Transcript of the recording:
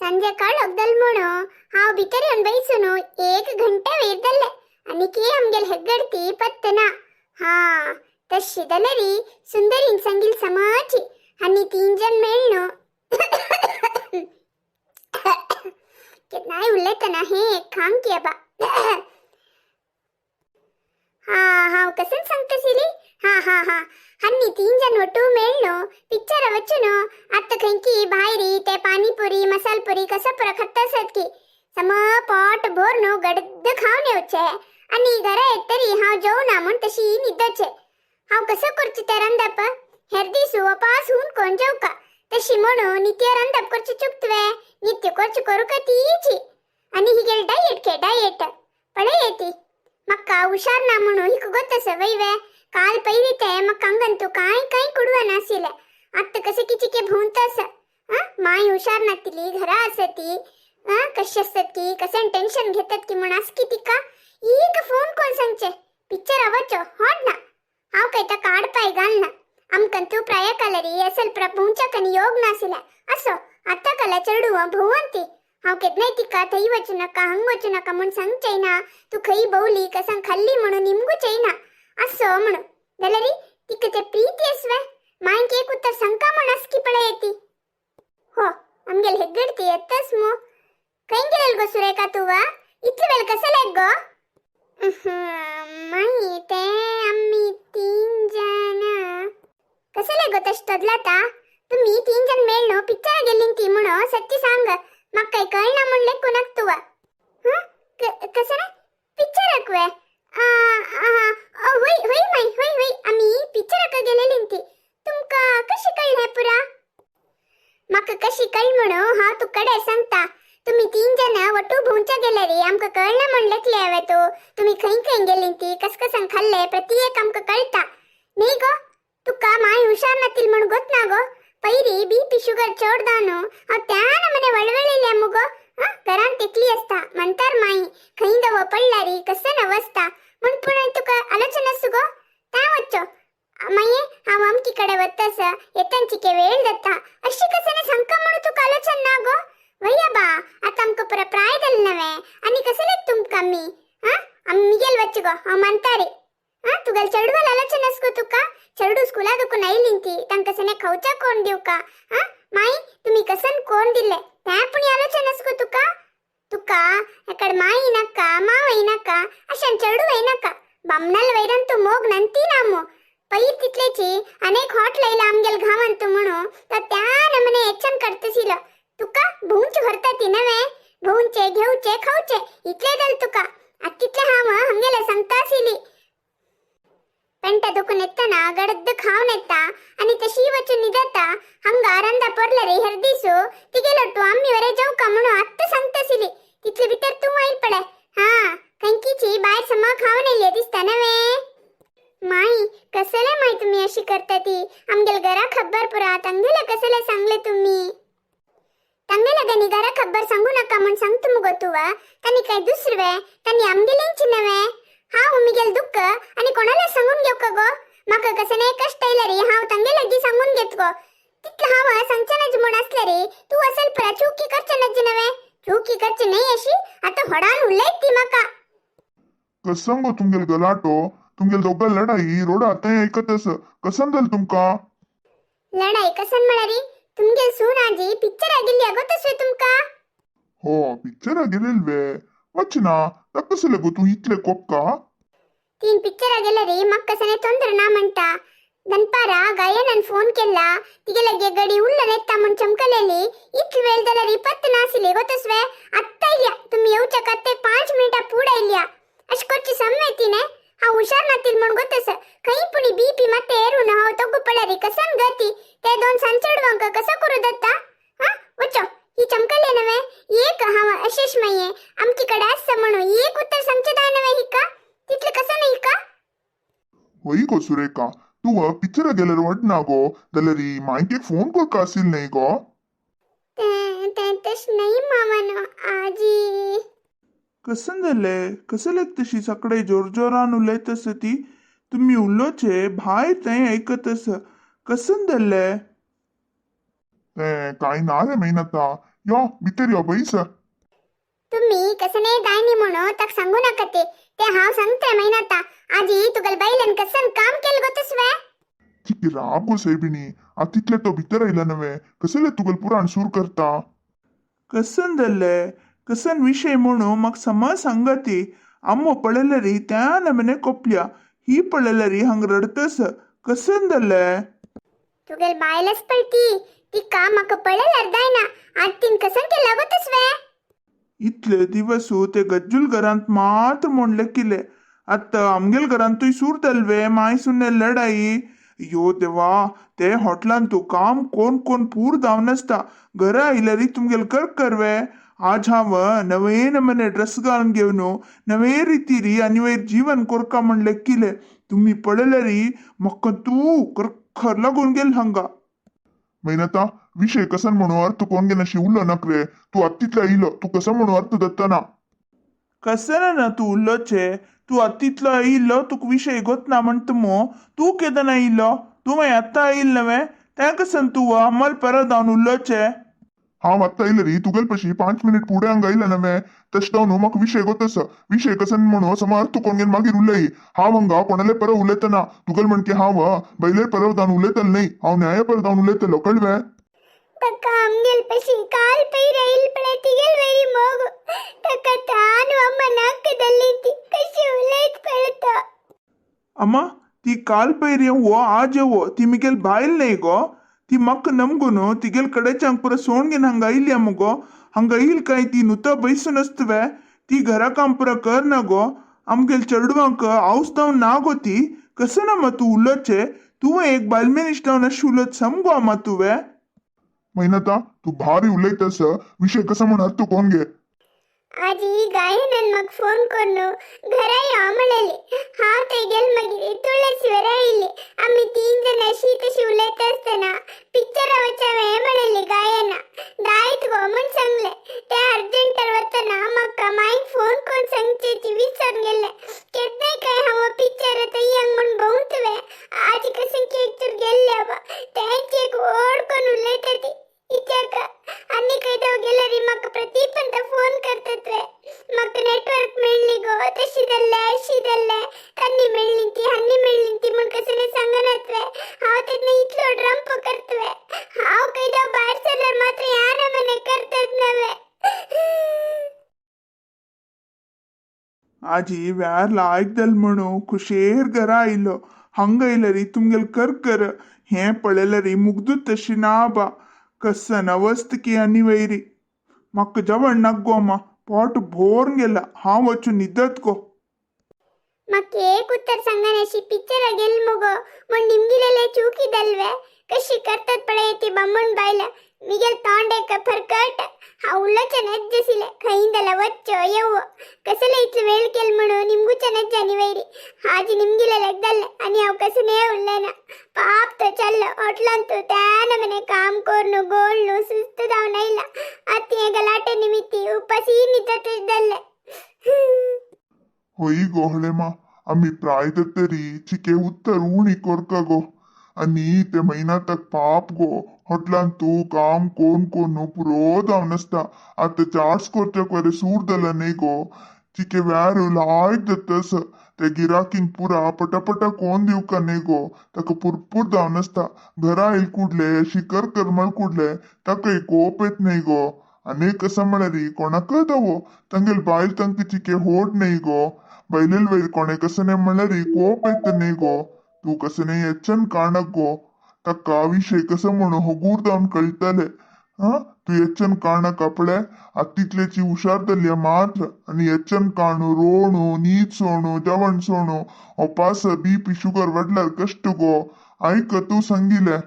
संध्याकाळ अगदल म्हणो हाव भितर येऊन बैसून 1 घंटा वेदल्ले आणि की आमगेल हेग्गडती पत्तना हा तशी दलरी सुंदरीन संगील समाची आणि 3 जण मेळनो कितना उल्लेतना हे खांग किया बा हा हा कसन सांगतसिली हा हा हा हन्नी 3 जण ಒಟ್ಟು ಮೇಳ್ನು ಪಿಕ್ಚರ್ ಅವಚ್ಚುನು ಅತ್ತ ಕಂಕಿ ಬಾಯಿರಿ ते पाणीपुरी मसालपुरी कसं खत्तासत की सम पॉट भोरनु गडद खावने येवचे आणि घरा येतरी हाव जेवना म्हण तशी निद्दचे हाव कसं करची त्या रंदाप हेरदीसु वापास हुन कोण जेवका तशी म्हणू नित्य रंदाप करची चुकतवे नित्य करची करू का तीची आणि हिगेल डायेट पळे येती मक्का हुशार ना म्हणू हिक गोतस वैवे काल पहिलीते मग अंगंतू काय कुडवा नासिले आत्ता कसे किचिके भोंतास माय हुशार नातिली घरा असती कशी असतात की कसे टेन्शन घेतात की म्हण असकी तिका ಈಗ ಫೋನ್ कोण ಸಂಚೆ ಪಿಕ್ಚರ್ ಅವಚ್ಚೋ ಹೊಡ್ನ ಹಾವ್ ಕೈತ ಕಾಡ್ ಪಾಯಿ ಗಾಲ್ನ ಅಮ್ಕಂತೂ ಪ್ರಾಯಕಾಲರಿ ಅಸಲ್ ಪ್ರಪಂಚಕನಿ ಯೋಗ ನಾಸಿಲ असो आता कला चढुव भोवंती हाव केदनाय तिका थई वचू नका हंग वचू नका म्हण सांग चैना तू खई बवली कसं खाल्ली म्हणून निमगू चैना असो म्हणू दलरी तिक ते प्रीती असवे मायंक एक उत्तर संका म्हणस की पळे येती हो आमगेल हेग्गडती येतस मो कैंगेल गो सुरेखा तुवा इतले वेळ कसं गो माही ते आम्ही 3 जण कसं गो तदलाता तुम्ही 3 जण मेळनो पिक्चर गेलींती म्हणो सच्ची सांग मग काय कळना म्हणले कोणाक तुवा कसं पिक्चर अकवे होय आम्ही पिक्चर गेलेलींती तुमका कशी कळले पुरा मका कशी कळ म्हणो हा तू कडे सांगता तुम्ही 3 जण वटू भोंचा गेले रे आमका कळना म्हणले हवे तो तुम्ही खई गेलींती कसं खाल्ले प्रत्येक आमका कळता नाही गो तुका माय हुशार नातील म्हण गोत ना गो पैरी बीपी शुगर चोडदानो त्यान मने वळवळिले मुगो घरान तेकली असता म्हणतार माई खैंदव पडलारी कसं नवस्ता म्हण पुणे तुका आलोचना सुगो त्या वच्चो माये हाव आमकी कडे वत्तस येतांची के वेळ दत्ता अशी कसने संका म्हणू तुका आलोचन ना गो वैया बा आता आमका पुरा प्राय दल नवे आणि कसले तुमका मी आम्ही गेल वच्च गो हाव म्हणतारे तुगल चढवल आलोचनस गो तुका चढू स्कूलादकू नैलिंती तंकसने खौचा कोण देऊ का माई तुम्ही कसन कोण दिले त्या पुणी आलोचनस गो तुका अकड माई नका मावई नका अशान चढू नका बामनल वैरंतु मोग नंती नामो पैर तितलेची अनेक हॉटलैला आमगेल घावंतु म्हणू तर त्या नमने एचन करतसिल तुका भूंच भरताती नवे भूंचे घेऊचे खाऊचे इतले दल तुका अतितले हाव हंगेला सांगतासिली पेंट दुखून येताना गडद खाऊन येता आणि तशी वचून निघता हंग आरंदा पडलं रे हरदीसो ती गेलो तू आम्ही वरे जाऊ का म्हणून आत्ता सांगतासिली तिथले भीतर तू माईल पडे हा कंकीची बाहेर समा खाऊन येली दिसता नवे माई कसले माई तुम्ही अशी करता ती आमगेल घरा खबर पुरा तंगेला कसले सांगले तुम्ही तंगेला गणी घरा खबर सांगू नका म्हणून सांगतो मुगो तुवा तनी काय दुसरवे तनी आमगेलेंची नवे हा उमिगेल दुःख आणि कोणाला सांगून घेऊ का गो माका कसने कष्ट येईल रे हाव तंगे लगी सांगून घेत गो तिथलं हाव संचनज म्हण असले रे तू असेल परा चुकी करचनज नवे चुकी करच नाही अशी आता होडान उल्लेख ती माका कसं गो तुमगेल गलाटो तुमगेल दोघं लढाई रोड आता ऐकतस कसं दल तुमका लढाई कसन म्हणारी तुमगेल सुनाजी पिक्चर गेली अगोतस तुमका हो पिक्चर गेलेल वे वचना तकसले गो तू इतले कोपका 3 पिक्चर गेले रे मग कसने तोंदर ना म्हणता दनपारा गायनन फोन केला तिगे लगे गडी उल्ल नेता म्हण चमकलेली इतली वेळ दला रिपत्त नासिले गोतसवे आत्ता इल्या तुम्ही येऊच्या कत्ते 5 मिनिटा पुढे इल्या अशकोची सम्मेतीने हा हुशार नातील म्हण गोतस खई पुणी बीपी मते एरू ना हो तगु पडरी कसन गती ते 2 संचडवंक कसा करू दत्ता वचो ही चमकले नवे एक हाव अशेष मये आमकी कडे असं म्हणू एक उत्तर संचदा नवे हिका तिथले कसं नाही का होई गो सुरेखा तू पिक्चर गेलेर वडना गो दलरी मायके फोन कर कासिल नाही गो तस नाही मामानो आजी कसन जाले कसले तशी सकडे जोर जोरान उलयतस ती तुम्ही उल्लोचे भायर थंय ऐकतस कसन जाले ते काय ना रे मेहनता यो भितर यो बैस तुम्ही कसं नाही दायनी म्हणून तक सांगू नका ते हाव सांगते महिनाता आजी तुगल बैलन कसन काम केलं गोतस वे चिके राब गो साहेबिनी आ तिथले तो भितर आयला नवे कसले तुगल पुराण सूर करता कसन जाल्ले कसन विषय म्हणू मग समज सांगती अम्मो पळयलेरी त्या नमने कोपल्या ही पळयलेरी हंग रडतस कसन जाल्ले तुगल बायलच पळती ती का मक पळेल अर्धाय ना आज तीन कसन केलं गोतस वे इतले दिवसू ते गज्जुल घरांत मात्र म्हणले किले आता आमगेल घरांतूय सूर जाल्वे माय सुन्ने लढाई यो देवा ते हॉटलान तू काम कोण कोण पूर जावन आसता घरा आयल्यारी तुमगेल कर करवे आज हांव नवे नमने ड्रेस घालून घेवन नवे रितीरी आनी वयर जीवन कोरका म्हणले किले तुम्ही पळयल्यारी म्हाका तू खर लागून गेल हांगा महिनता विषय कसन म्हणू अर्थ कोण गे नशी उल्लो नकरे तू अत्तितला इलो तू कसं म्हणू अर्थ दत्तना कसं ना तू उल्लोचे तू अतिथला इल्लो तुक विषय गोतना म्हणत मो तू केदना इल्लो तू मागीर आत्ता आयिल नवे त्या कसन तू अमल परत हांव उल्लोचे हांव आत्ता इल्ल री तुगेल पशी 5 मिनिट फुडें हांगा आयला नवे तशें न्हू म्हाका विषय गोतस विषय कसन म्हणू समज अर्थ कोण गेन मागीर उलय हांव हांगा कोणाले परत उलयतना तुगेल म्हण की हांव बैलेर परत जावन उलयतलो न्ही हांव न्याया परत जावन उलयतलो कळ्ळें तका आमगेल पशी काल पै रैल पळे तिगेल वैरी मोग तका तानु अम्मा नाकदल्ली कशी उलयत पळता अम्मा ती काल पयर येवो आज येवो ती मिगेल बायल न्ही गो ती म्हाका नमगून तिगेल कडेच्यान पुरो सोण घेवन हांगा आयल्या मुगो हांगा येईल काय ती नुता बैसून आसतवे ती घरा काम पुरो करना गो आमगेल चेडवांक हावस जावन ना गो ती कसं ना तू उलोचे तुवें एक बालमेनिश जावन अशी उलत समगो अम्मा तुवें महिनता तू भारी उलयतस विषय कसा म्हण अर्थ कोण गे आजी गायनन मग फोन करनो घरा या म्हणले हाव ते गेल मगे तुळसीवर आयले आम्ही 3 जण अशी तशी उलयत असताना पिक्चर वचा वे म्हणले गायना दायत गो म्हण सांगले ते अर्जंटर वतना मग माईक फोन कोण सांगचे ती विचार गेले केदने काय हाव पिक्चर तयंग म्हण बहुतवे आज कसन केक तर गेल्ले बा त्यांचे गोड कोण उलयत ती इत्याक आणि काही दो गेलरी मग प्रदीपंत फोन करतात वे मग नेटवर्क मिळली गो तशी दल्ले तन्नी मिळली ती हन्नी मिळली ती म्हण कसने सांगनात वे हाव त्यांना इतलो ड्रम्प करतवे हाव काही दो बाहेर सरल्यार मात्र यार मने करतात नवे आजी व्यारला आयकदल म्हणू खुशेर घरा आयलो हंग आयलरी तुमगेल कर हें पळयलरी मुग्दूत तशी ना बा कसन अवस्थ की आनी वैरी म्हाका जेवण नाक गो अम्मा पोट भोरून गेला हांव वचून न्हिदत गो मग एक उत्तर सांगण्याशी पिक्चर गेल मुगो म्हण निमगिलेले चूकी दल्वे कशी करतात पळे ती बम्मण बायला मिगेल तोंडे फरकट हा उल्लचे नज्जसिले खैंदಲ वಚ್ಚೋ ಯವ್ವ ಕಸಲೆ ಇಟ್ಲು ವೇಳ್ ಕೆಲ್ ಮಣು ನಿಮ್ಗುಚ ನಜ್ಜನಿ ವೈರಿ ಹಾಜಿ ನಿಮ್ಗಿಲೆ ಲೆಗ್ದಲ್ಲ अनि ಅವ್ ಕಸನೇ ಉಳ್ಳೇನ ಪಾಪ್ तो चल होटलंतु त्यान मने काम कोरनु गोळनु सुस्त जावना ಇಲ್ಲ अति गलाटे निमित्ती उपासी निततदल्ले होई गोहळे मा आम्ही प्राय तरी चिके उत्तर उणी कोरका गो आणि ते महिना तक पाप गो होटलान तू काम कोण कोण पुरो जावन आसता आता चार्ज करच्या वरे सूर दला नाही गो चिके व्यार लायक दत्तस ते गिराकीन पुरा पटापटा कोण दिवका नाही गो ताका पुरपूर जावन आसता घरा येईल कुडले शिकर करमळ कुडले ताका कोप येत नाही गो अनेक कसं म्हणारी कोणाक दवो तंगेल बायल तंक चिके होड नाही गो बैलेल वैर कोणे कसं नाही म्हणारी कोप येत नाही गो तू कसं नाही यच्चन काणक गो तक्का विषय कसं म्हणू हगूर जाऊन कळतले हा तू यच्चन काणक आपले अतितलेची हुशार दल्ल्या मात्र आणि यच्चन काणू रोणू नीट सोणू जेवण सोणू उपास बीपी शुगर वाढल्यार कष्ट गो ऐक तू सांगिले